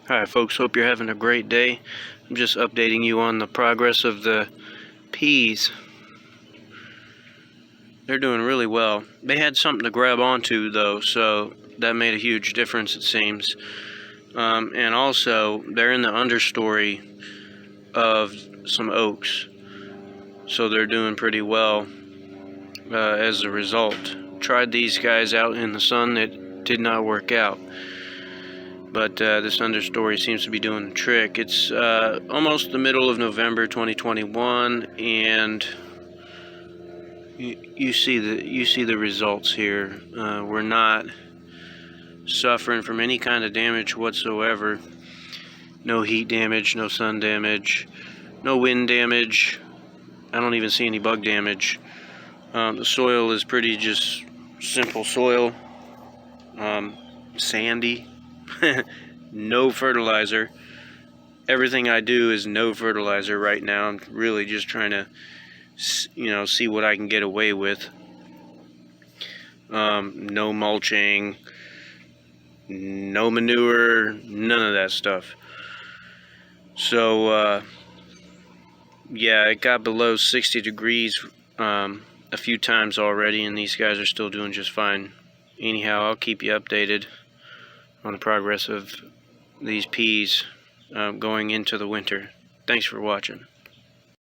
Hi folks, hope you're having a great day. I'm just updating you on the progress of the peas. They're doing really well. They had something to grab onto though, so that made a huge difference it seems. And also, they're in the understory of some oaks, so they're doing pretty well as a result. Tried these guys out in the sun, it did not work out. But this understory seems to be doing the trick. It's almost the middle of November 2021, and you see the results here. We're not suffering from any kind of damage whatsoever. No heat damage, no sun damage, no wind damage. I don't even see any bug damage. The soil is pretty just simple soil, sandy. No fertilizer. Everything I do is no fertilizer right now. I'm really just trying to, see what I can get away with. No mulching, no manure, none of that stuff. So, yeah, it got below 60 degrees a few times already, and these guys are still doing just fine. Anyhow, I'll keep you updated on the progress of these peas going into the winter. Thanks for watching.